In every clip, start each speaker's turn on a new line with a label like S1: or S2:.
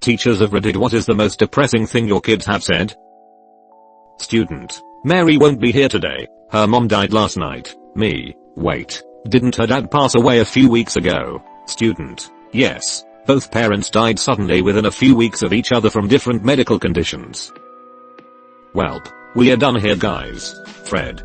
S1: Teachers of Reddit, what is the most depressing thing your kids have said? Student: Mary won't be here today. Her mom died last night. Me: wait, didn't her dad pass away a few weeks ago? Student: yes, both parents died suddenly within a few weeks of each other from different medical conditions. Welp, we are done here guys. Fred: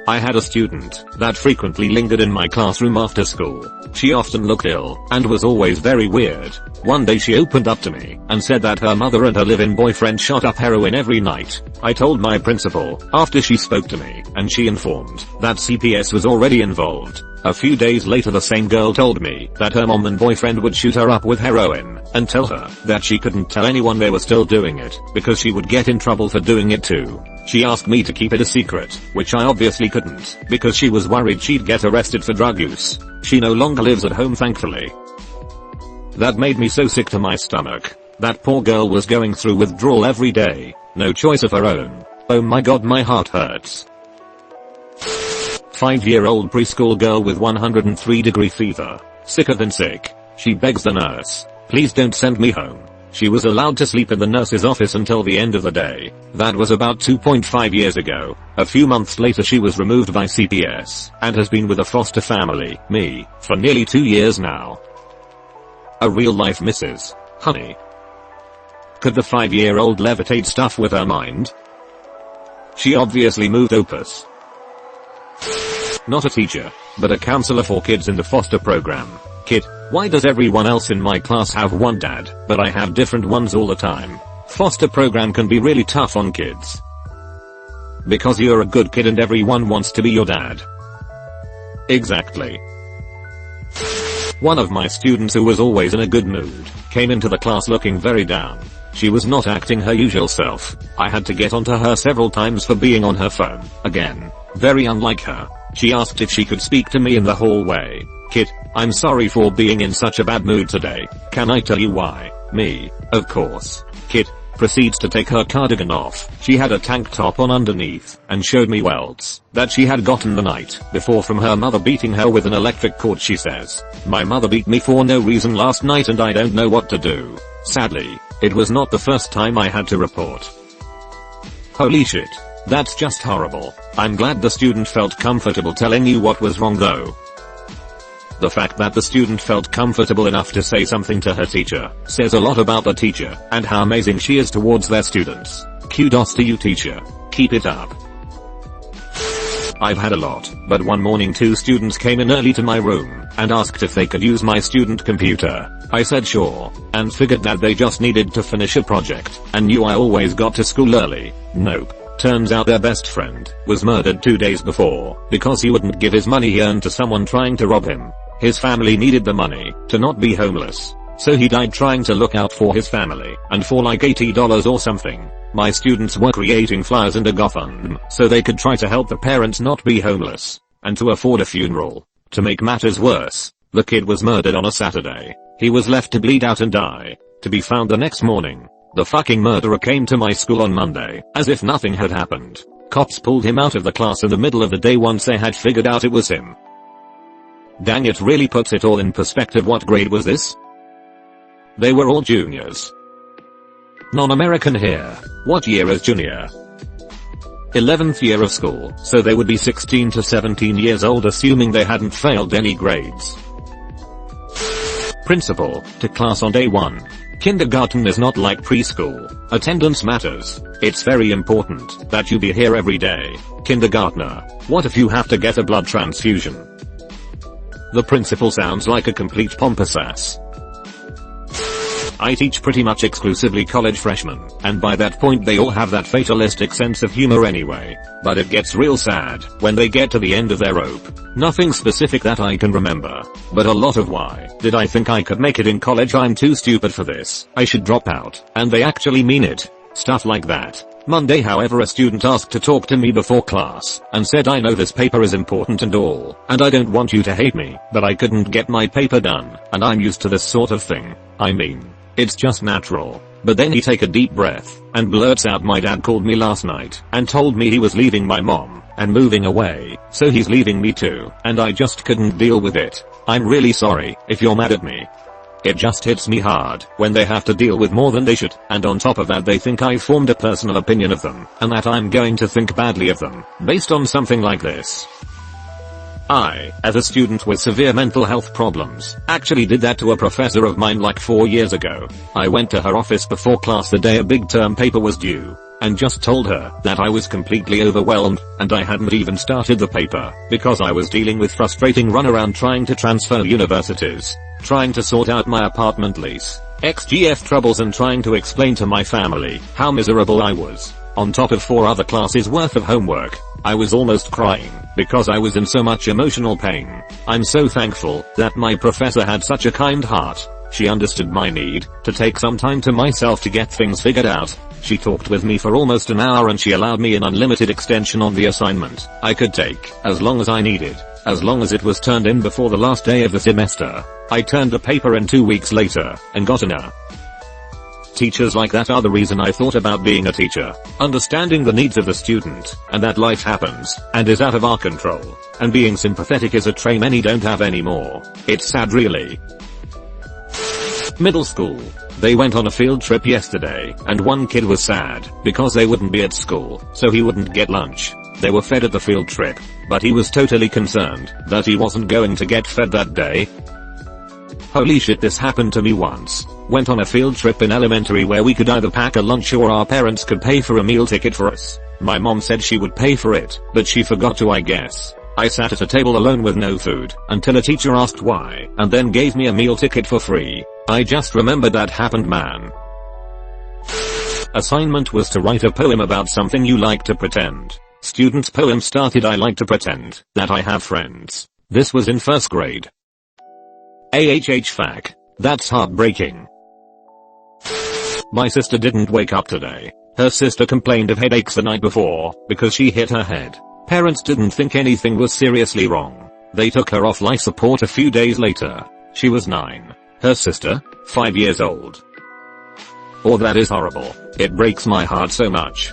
S1: I had a student that frequently lingered in my classroom after school. She often looked ill and was always very weird. One day she opened up to me and said that her mother and her live-in boyfriend shot up heroin every night. I told my principal after she spoke to me, and she informed that CPS was already involved. A few days later the same girl told me that her mom and boyfriend would shoot her up with heroin and tell her that she couldn't tell anyone they were still doing it because she would get in trouble for doing it too. She asked me to keep it a secret, which I obviously couldn't because she was worried she'd get arrested for drug use. She no longer lives at home thankfully. That made me so sick to my stomach. That poor girl was going through withdrawal every day. No choice of her own. Oh my god, my heart hurts. 5-year-old preschool girl with 103-degree fever. Sicker than sick. She begs the nurse, please don't send me home. She was allowed to sleep in the nurse's office until the end of the day. That was about 2.5 years ago. A few months later she was removed by CPS and has been with a foster family, me, for nearly 2 years now. A real-life Mrs. Honey. Could the 5-year-old levitate stuff with her mind? She obviously moved opus. Not a teacher, but a counselor for kids in the foster program. Kid: why does everyone else in my class have one dad, but I have different ones all the time? Foster program can be really tough on kids. Because you're a good kid and everyone wants to be your dad. Exactly. One of my students who was always in a good mood came into the class looking very down. She was not acting her usual self. I had to get onto her several times for being on her phone. Again, very unlike her. She asked if she could speak to me in the hallway. Kid: I'm sorry for being in such a bad mood today. Can I tell you why? Me: of course. Kid proceeds to take her cardigan off. She had a tank top on underneath and showed me welts that she had gotten the night before from her mother beating her with an electric cord. She says, my mother beat me for no reason last night and I don't know what to do. Sadly, it was not the first time I had to report. Holy shit. That's just horrible. I'm glad the student felt comfortable telling you what was wrong though. The fact that the student felt comfortable enough to say something to her teacher says a lot about the teacher and how amazing she is towards their students. Kudos to you teacher. Keep it up. I've had a lot, but one morning 2 students came in early to my room and asked if they could use my student computer. I said sure, and figured that they just needed to finish a project and knew I always got to school early. Nope. Turns out their best friend was murdered 2 days before because he wouldn't give his money he earned to someone trying to rob him. His family needed the money to not be homeless, so he died trying to look out for his family, and for like $80 or something. My students were creating flyers and a GoFundMe so they could try to help the parents not be homeless and to afford a funeral. To make matters worse, the kid was murdered on a Saturday. He was left to bleed out and die, to be found the next morning. The fucking murderer came to my school on Monday as if nothing had happened. Cops pulled him out of the class in the middle of the day once they had figured out it was him. Dang, it really puts it all in perspective. What grade was this? They were all juniors. Non-American here. What year is junior? 11th year of school, so they would be 16 to 17 years old assuming they hadn't failed any grades. Principal to class on day 1. Kindergarten is not like preschool. Attendance matters. It's very important that you be here every day. Kindergartner: what if you have to get a blood transfusion? The principal sounds like a complete pompous ass. I teach pretty much exclusively college freshmen, and by that point they all have that fatalistic sense of humor anyway. But it gets real sad when they get to the end of their rope. Nothing specific that I can remember, but a lot of why did I think I could make it in college? I'm too stupid for this. I should drop out. And they actually mean it. Stuff like that. Monday, however, a student asked to talk to me before class and said, I know this paper is important and all, and I don't want you to hate me, but I couldn't get my paper done, and I'm used to this sort of thing. I mean, it's just natural. But then he take a deep breath and blurts out, my dad called me last night and told me he was leaving my mom and moving away, so he's leaving me too, and I just couldn't deal with it. I'm really sorry if you're mad at me. It just hits me hard when they have to deal with more than they should, and on top of that they think I formed a personal opinion of them, and that I'm going to think badly of them, based on something like this. I, as a student with severe mental health problems, actually did that to a professor of mine like 4 years ago. I went to her office before class the day a big term paper was due, and just told her that I was completely overwhelmed, and I hadn't even started the paper, because I was dealing with frustrating runaround trying to transfer universities, trying to sort out my apartment lease, XGF troubles, and trying to explain to my family how miserable I was, on top of 4 other classes worth of homework. I was almost crying, because I was in so much emotional pain. I'm so thankful that my professor had such a kind heart. She understood my need to take some time to myself to get things figured out. She talked with me for almost an hour and she allowed me an unlimited extension on the assignment. I could take as long as I needed, as long as it was turned in before the last day of the semester. I turned the paper in 2 weeks later and got an A. Teachers like that are the reason I thought about being a teacher. Understanding the needs of the student, and that life happens, and is out of our control. And being sympathetic is a trait many don't have anymore. It's sad really. Middle school. They went on a field trip yesterday, and one kid was sad, because they wouldn't be at school, so he wouldn't get lunch. They were fed at the field trip, but he was totally concerned that he wasn't going to get fed that day. Holy shit, this happened to me once. Went on a field trip in elementary where we could either pack a lunch or our parents could pay for a meal ticket for us. My mom said she would pay for it, but she forgot to, I guess. I sat at a table alone with no food, until a teacher asked why, and then gave me a meal ticket for free. I just remembered that happened, man. Assignment was to write a poem about something you like to pretend. Student's poem started, I like to pretend that I have friends. This was in 1st grade. Fuck. That's heartbreaking. My sister didn't wake up today. Her sister complained of headaches the night before, because she hit her head. Parents didn't think anything was seriously wrong. They took her off life support a few days later. She was 9. Her sister, 5 years old. Oh, that is horrible. It breaks my heart so much.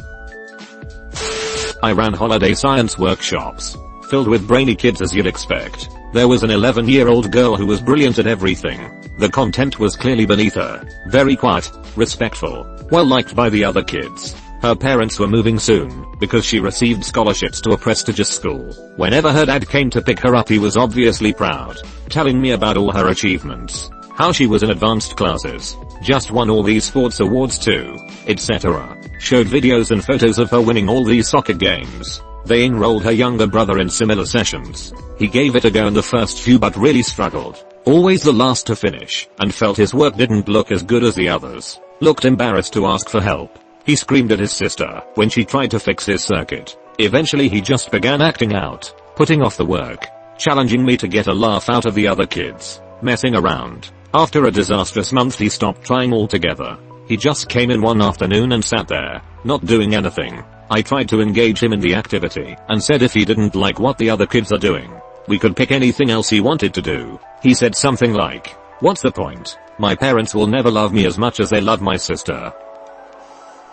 S1: I ran holiday science workshops, filled with brainy kids as you'd expect. There was an 11-year-old girl who was brilliant at everything. The content was clearly beneath her. Very quiet, respectful, well liked by the other kids. Her parents were moving soon, because she received scholarships to a prestigious school. Whenever her dad came to pick her up he was obviously proud, telling me about all her achievements. How she was in advanced classes, just won all these sports awards too, etc. Showed videos and photos of her winning all these soccer games. They enrolled her younger brother in similar sessions. He gave it a go in the first few but really struggled. Always the last to finish, and felt his work didn't look as good as the others. Looked embarrassed to ask for help. He screamed at his sister when she tried to fix his circuit. Eventually he just began acting out, putting off the work, challenging me to get a laugh out of the other kids, messing around. After a disastrous month he stopped trying altogether. He just came in one afternoon and sat there, not doing anything. I tried to engage him in the activity, and said if he didn't like what the other kids are doing, we could pick anything else he wanted to do. He said something like, "What's the point? My parents will never love me as much as they love my sister."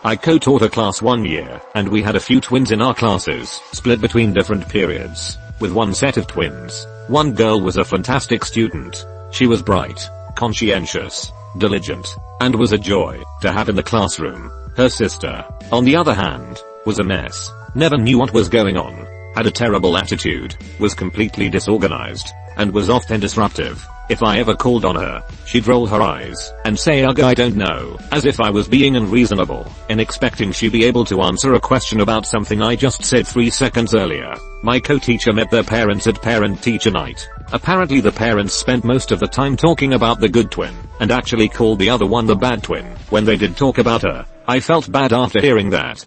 S1: I co-taught a class 1 year, and we had a few twins in our classes, split between different periods, with one set of twins. One girl was a fantastic student. She was bright, conscientious, diligent, and was a joy to have in the classroom. Her sister, on the other hand, was a mess. Never knew what was going on, had a terrible attitude, was completely disorganized, and was often disruptive. If I ever called on her, she'd roll her eyes and say ugh I don't know, as if I was being unreasonable in expecting she'd be able to answer a question about something I just said 3 seconds earlier. My co-teacher met their parents at parent-teacher night. Apparently the parents spent most of the time talking about the good twin, and actually called the other one the bad twin, when they did talk about her. I felt bad after hearing that.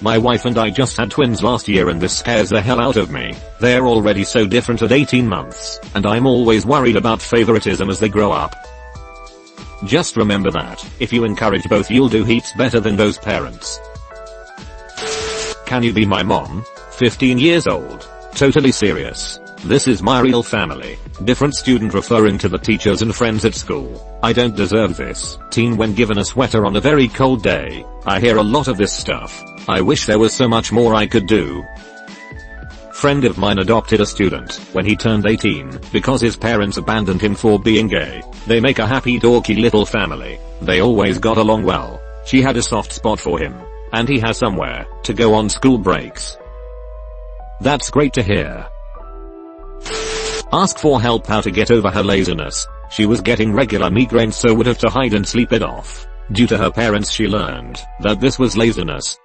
S1: My wife and I just had twins last year and this scares the hell out of me. They're already so different at 18 months, and I'm always worried about favoritism as they grow up. Just remember that, if you encourage both you'll do heaps better than those parents. Can you be my mom? 15 years old. Totally serious. This is my real family. Different student referring to the teachers and friends at school. I don't deserve this. Teen when given a sweater on a very cold day. I hear a lot of this stuff. I wish there was so much more I could do. Friend of mine adopted a student when he turned 18 because his parents abandoned him for being gay. They make a happy dorky little family. They always got along well. She had a soft spot for him. And he has somewhere to go on school breaks. That's great to hear. Ask for help how to get over her laziness. She was getting regular migraines, so would have to hide and sleep it off. Due to her parents, she learned that this was laziness.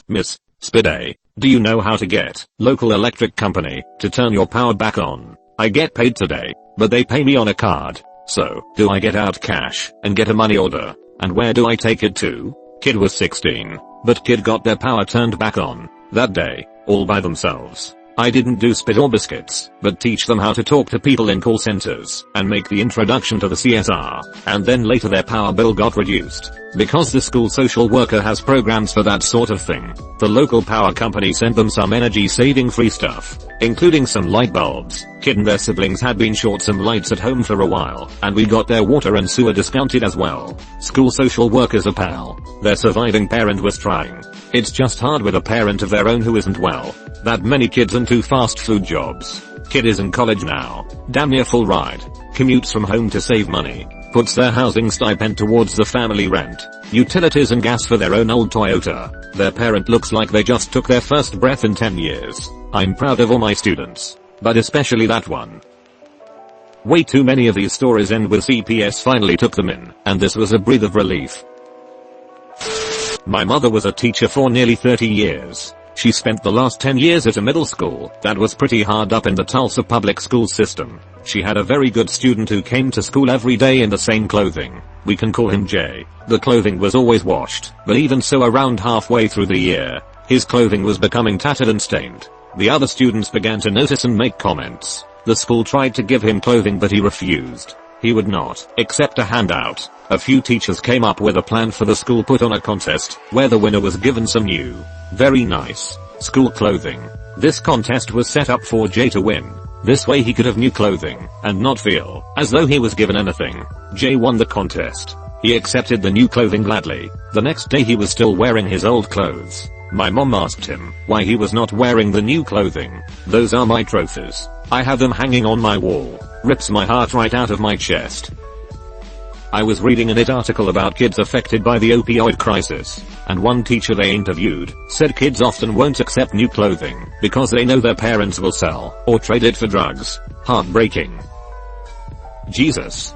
S1: Miss Spide, do you know how to get local electric company to turn your power back on? I get paid today, but they pay me on a card. So, do I get out cash and get a money order? And where do I take it to? Kid was 16, but kid got their power turned back on that day, all by themselves. I didn't do spit or biscuits, but teach them how to talk to people in call centers and make the introduction to the CSR, and then later their power bill got reduced. Because the school social worker has programs for that sort of thing, the local power company sent them some energy saving free stuff, including some light bulbs. Kid and their siblings had been short some lights at home for a while, and we got their water and sewer discounted as well. School social workers are pal. Their surviving parent was trying. It's just hard with a parent of their own who isn't well. That many kids and 2 fast food jobs. Kid is in college now. Damn near full ride. Commutes from home to save money. Puts their housing stipend towards the family rent. Utilities and gas for their own old Toyota. Their parent looks like they just took their first breath in 10 years. I'm proud of all my students. But especially that one. Way too many of these stories end with CPS finally took them in, and this was a breath of relief. My mother was a teacher for nearly 30 years. She spent the last 10 years at a middle school that was pretty hard up in the Tulsa public school system. She had a very good student who came to school every day in the same clothing. We can call him Jay. The clothing was always washed, but even so around halfway through the year, his clothing was becoming tattered and stained. The other students began to notice and make comments. The school tried to give him clothing but he refused. He would not accept a handout. A few teachers came up with a plan for the school, put on a contest where the winner was given some new, very nice school clothing. This contest was set up for Jay to win. This way he could have new clothing and not feel as though he was given anything. Jay won the contest. He accepted the new clothing gladly. The next day he was still wearing his old clothes. My mom asked him why he was not wearing the new clothing. Those are my trophies. I have them hanging on my wall. Rips my heart right out of my chest. I was reading an article about kids affected by the opioid crisis, and one teacher they interviewed said kids often won't accept new clothing because they know their parents will sell or trade it for drugs. Heartbreaking. Jesus.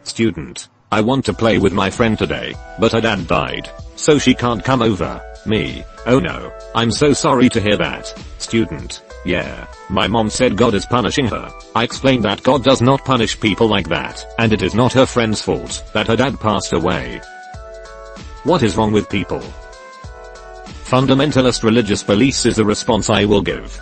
S1: Student. I want to play with my friend today, but her dad died, so she can't come over. Me. Oh no. I'm so sorry to hear that. Student. Yeah, my mom said God is punishing her. I explained that God does not punish people like that, and it is not her friend's fault that her dad passed away. What is wrong with people? Fundamentalist religious beliefs is the response I will give.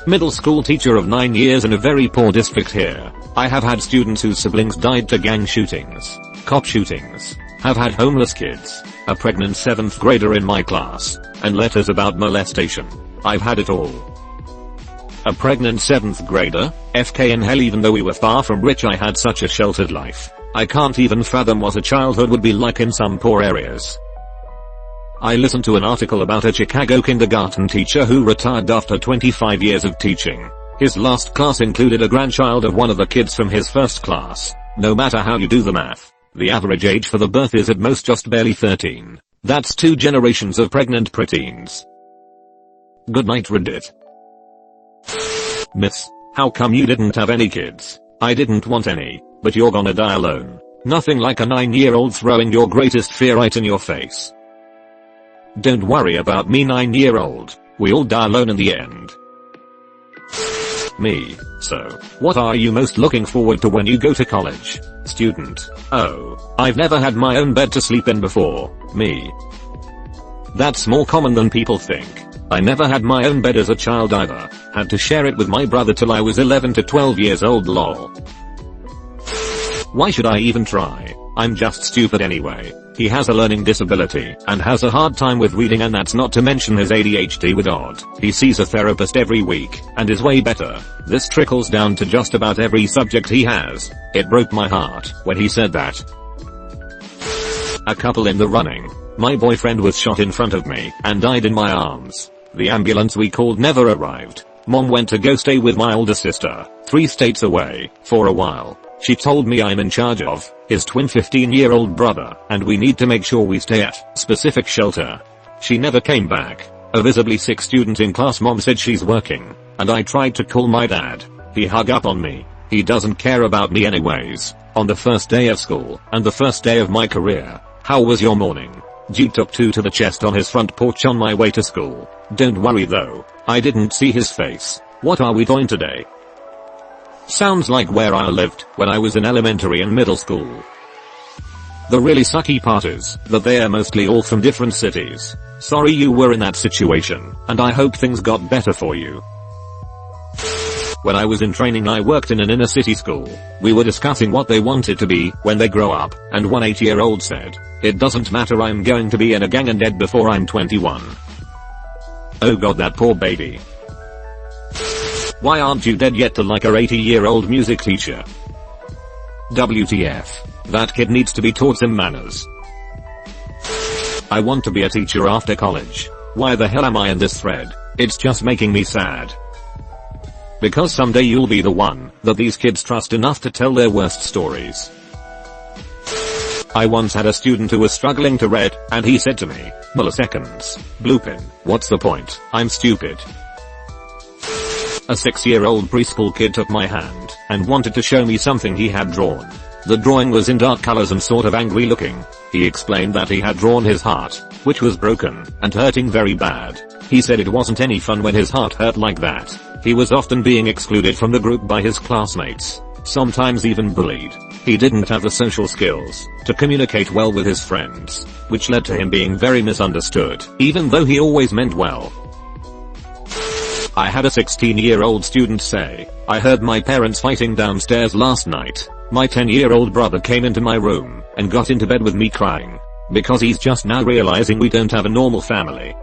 S1: Middle school teacher of 9 years in a very poor district here. I have had students whose siblings died to gang shootings, cop shootings, have had homeless kids, a pregnant 7th grader in my class, and letters about molestation. I've had it all. A pregnant 7th grader? FK in hell. Even though we were far from rich, I had such a sheltered life. I can't even fathom what a childhood would be like in some poor areas. I listened to an article about a Chicago kindergarten teacher who retired after 25 years of teaching. His last class included a grandchild of one of the kids from his first class. No matter how you do the math, the average age for the birth is at most just barely 13. That's 2 generations of pregnant preteens. Good night, Reddit. Miss, how come you didn't have any kids? I didn't want any, but you're gonna die alone. Nothing like a 9-year-old throwing your greatest fear right in your face. Don't worry about me, 9-year-old. We all die alone in the end. Me. So, what are you most looking forward to when you go to college? Student. Oh, I've never had my own bed to sleep in before. Me. That's more common than people think. I never had my own bed as a child either. Had to share it with my brother till I was 11 to 12 years old, lol. Why should I even try? I'm just stupid anyway. He has a learning disability and has a hard time with reading, and that's not to mention his ADHD with odd. He sees a therapist every week and is way better. This trickles down to just about every subject he has. It broke my heart when he said that. A couple in the running. My boyfriend was shot in front of me and died in my arms. The ambulance we called never arrived. Mom went to go stay with my older sister, 3 states away, for a while. She told me I'm in charge of his twin 15-year-old brother and we need to make sure we stay at specific shelter. She never came back. A visibly sick student in class mom said she's working, and I tried to call my dad. He hung up on me. He doesn't care about me anyways. On the first day of school and the first day of my career. How was your morning? G took 2 to the chest on his front porch on my way to school. Don't worry though, I didn't see his face. What are we doing today? Sounds like where I lived when I was in elementary and middle school. The really sucky part is that they are mostly all from different cities. Sorry you were in that situation, and I hope things got better for you. When I was in training I worked in an inner city school. We were discussing what they wanted to be when they grow up, and one 8-year-old said, "It doesn't matter, I'm going to be in a gang and dead before I'm 21. Oh god, that poor baby. Why aren't you dead yet to like our 80-year-old music teacher? WTF. That kid needs to be taught some manners. I want to be a teacher after college. Why the hell am I in this thread? It's just making me sad. Because someday you'll be the one that these kids trust enough to tell their worst stories. I once had a student who was struggling to read, and he said to me, "Milliseconds. Blue pin. What's the point? I'm stupid." A 6-year-old preschool kid took my hand and wanted to show me something he had drawn. The drawing was in dark colors and sort of angry looking. He explained that he had drawn his heart, which was broken and hurting very bad. He said it wasn't any fun when his heart hurt like that. He was often being excluded from the group by his classmates, sometimes even bullied. He didn't have the social skills to communicate well with his friends, which led to him being very misunderstood, even though he always meant well. I had a 16-year-old student say, "I heard my parents fighting downstairs last night. My 10-year-old brother came into my room and got into bed with me crying because he's just now realizing we don't have a normal family."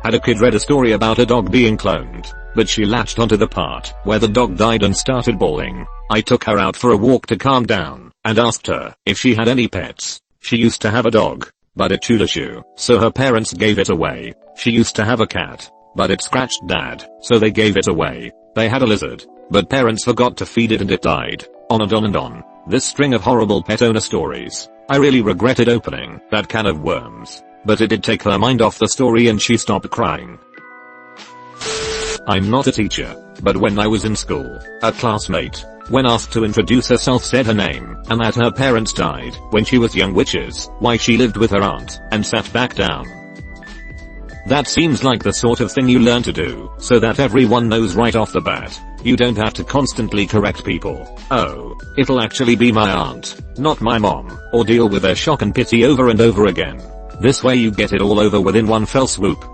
S1: Had a kid read a story about a dog being cloned, but she latched onto the part where the dog died and started bawling. I took her out for a walk to calm down and asked her if she had any pets. She used to have a dog, but it chewed a shoe, so her parents gave it away. She used to have a cat, but it scratched dad, so they gave it away. They had a lizard, but parents forgot to feed it and it died. On and on and on. This string of horrible pet owner stories. I really regretted opening that can of worms, but it did take her mind off the story and she stopped crying. I'm not a teacher, but when I was in school, a classmate, when asked to introduce herself, said her name and that her parents died when she was young, which is why she lived with her aunt, and sat back down. That seems like the sort of thing you learn to do so that everyone knows right off the bat. You don't have to constantly correct people. Oh, it'll actually be my aunt, not my mom, or deal with their shock and pity over and over again. This way you get it all over within one fell swoop.